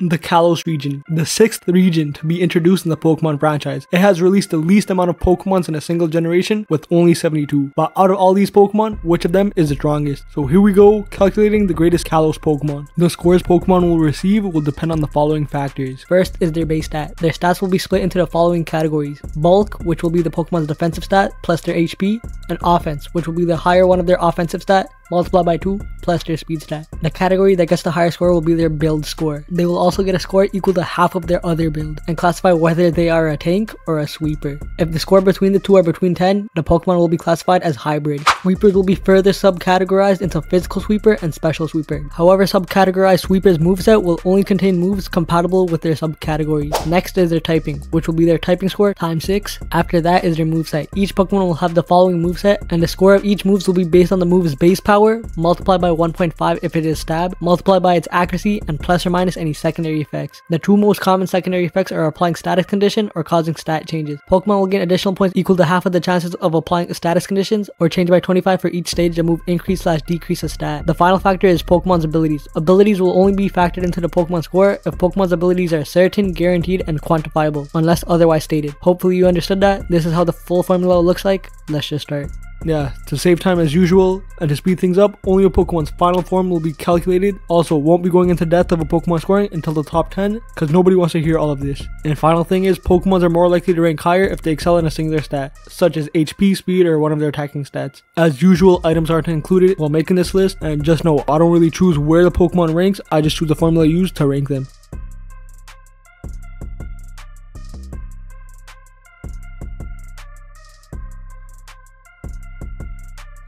The Kalos region, the 6th region to be introduced in the Pokemon franchise. It has released the least amount of Pokemons in a single generation with only 72. But out of all these Pokemon, which of them is the strongest? So here we go, calculating the greatest Kalos Pokemon. The scores Pokemon will receive will depend on the following factors. First is their base stat. Their stats will be split into the following categories: bulk, which will be the Pokemon's defensive stat plus their HP, and offense, which will be the higher one of their offensive stat multiplied by 2 plus their speed stat. The category that gets the higher score will be their build score. They will also get a score equal to half of their other build and classify whether they are a tank or a sweeper. If the score between the two are between 10, the Pokemon will be classified as hybrid. Sweepers will be further subcategorized into physical sweeper and special sweeper. However, subcategorized sweepers moveset will only contain moves compatible with their subcategories. Next is their typing, which will be their typing score times 6. After that is their moveset. Each Pokemon will have the following moveset, and the score of each moves will be based on the move's base power, multiplied by 1.5 if it is stab, multiplied by its accuracy, and plus or minus any secondary effects. The two most common secondary effects are applying status condition or causing stat changes. Pokemon will gain additional points equal to half of the chances of applying status conditions, or change by 25 for each stage the move increase/decrease a stat. The final factor is Pokemon's abilities. Abilities will only be factored into the Pokemon score if Pokemon's abilities are certain, guaranteed, and quantifiable, unless otherwise stated. Hopefully you understood that. This is how the full formula looks like. Let's just start. Yeah, to save time as usual, and to speed things up, only a Pokemon's final form will be calculated. Also, won't be going into depth of a Pokemon scoring until the top 10, because nobody wants to hear all of this. And final thing is, Pokemons are more likely to rank higher if they excel in a singular stat, such as HP, speed, or one of their attacking stats. As usual, items aren't included while making this list, and just know, I don't really choose where the Pokemon ranks, I just choose the formula used to rank them.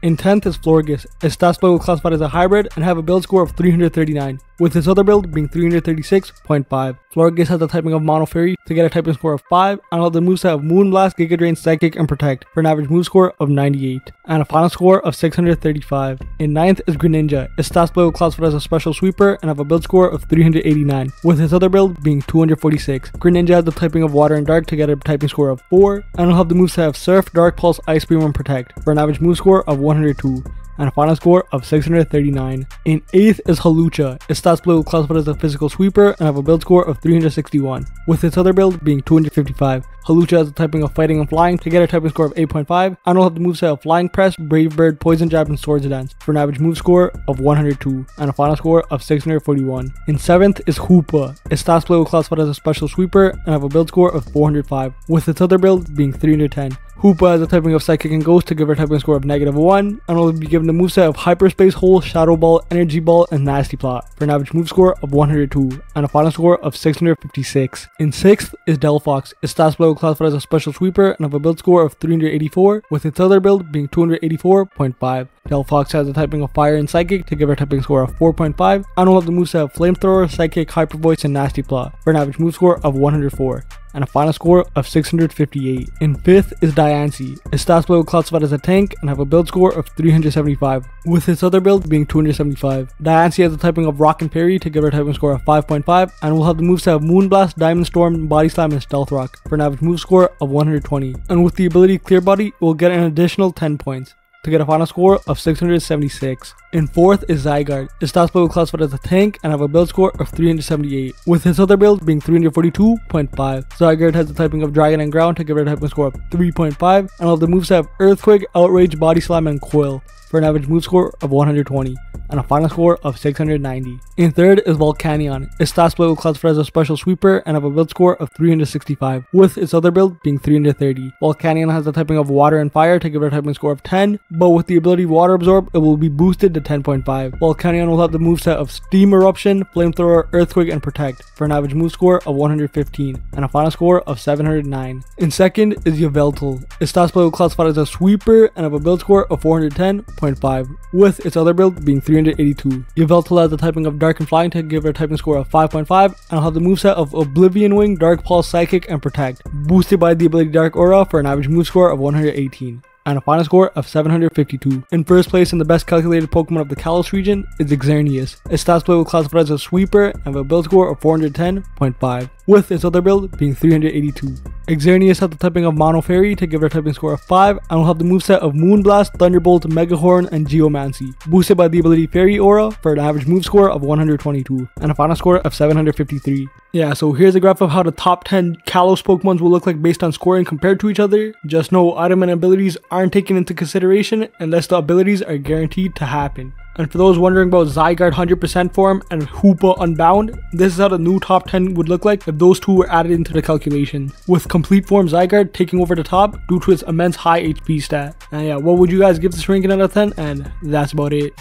In 10th is Florges. Its stat split will classified as a hybrid and have a build score of 339, with its other build being 336.5. Florges has the typing of Mono Fairy to get a typing score of 5, and will have the moveset of Moonblast, Giga Drain, Psychic, and Protect for an average move score of 98, and a final score of 635. In 9th is Greninja. Its stat split will classified as a special sweeper and have a build score of 389, with its other build being 246. Greninja has the typing of Water and Dark to get a typing score of 4, and will have the moveset of Surf, Dark Pulse, Ice Beam, and Protect for an average move score of 102, and a final score of 639. In 8th is Hawlucha. Its stat split will classify as a physical sweeper and have a build score of 361, with its other build being 255. Hawlucha has the typing of Fighting and Flying to get a typing score of 8.5, and will have the moveset of Flying Press, Brave Bird, Poison Jab, and Swords Dance for an average move score of 102, and a final score of 641. In 7th is Hoopa. Its stat split will classify as a special sweeper and have a build score of 405, with its other build being 310. Hoopa has a typing of Psychic and Ghost to give her a typing score of -1, and will be given the moveset of Hyperspace Hole, Shadow Ball, Energy Ball, and Nasty Plot for an average move score of 102, and a final score of 656. In 6th is Delphox. Its stat split will classify as a special sweeper and have a build score of 384, with its other build being 284.5. Delphox has a typing of Fire and Psychic to give her a typing score of 4.5, and will have the moveset of Flamethrower, Psychic, Hyper Voice, and Nasty Plot for an average move score of 104, and a final score of 658. In 5th is Diancie. Its stat split will classified as a tank and have a build score of 375, with its other build being 275. Diancie has a typing of Rock and Parry to give her a typing score of 5.5, and will have the moveset of Moonblast, Diamond Storm, Body Slam, and Stealth Rock for an average move score of 120. And with the ability Clear Body, it will get an additional 10 points to get a final score of 676. In 4th is Zygarde. Its stat split will classified as a tank and have a build score of 378, with its other build being 342.5. Zygarde has the typing of Dragon and Ground to give it a typing score of 3.5, and will have the moveset of Earthquake, Outrage, Body Slam, and Coil for an average move score of 120, and a final score of 690. In 3rd is Volcanion. Its stat split will classify as a special sweeper and have a build score of 365, with its other build being 330. Volcanion has the typing of Water and Fire to give it a typing score of 10, but with the ability Water Absorb, it will be boosted to 10.5. Volcanion will have the moveset of Steam Eruption, Flamethrower, Earthquake, and Protect for an average move score of 115, and a final score of 709. In 2nd is Yveltal. Its stat split will classify as a sweeper and have a build score of 410.5, with its other build being 382. Yveltal has the typing of Dark and Flying to give her a typing score of 5.5, and will have the moveset of Oblivion Wing, Dark Pulse, Psychic, and Protect, boosted by the ability Dark Aura for an average move score of 118, and a final score of 752. In first place in the best calculated Pokemon of the Kalos region is Xerneas. Its stat split will classify as a sweeper and have a build score of 410.5. with its other build being 382. Xerneas has the typing of Mono Fairy to give her a typing score of 5, and will have the moveset of Moonblast, Thunderbolt, Megahorn, and Geomancy, boosted by the ability Fairy Aura for an average move score of 122, and a final score of 753. Yeah, so here's a graph of how the top 10 Kalos Pokemons will look like based on scoring compared to each other. Just know item and abilities aren't taken into consideration unless the abilities are guaranteed to happen. And for those wondering about Zygarde 100% form and Hoopa Unbound, this is how the new top 10 would look like if those two were added into the calculation, with complete form Zygarde taking over the top due to its immense high HP stat. And yeah, what would you guys give this ranking out of 10? And that's about it.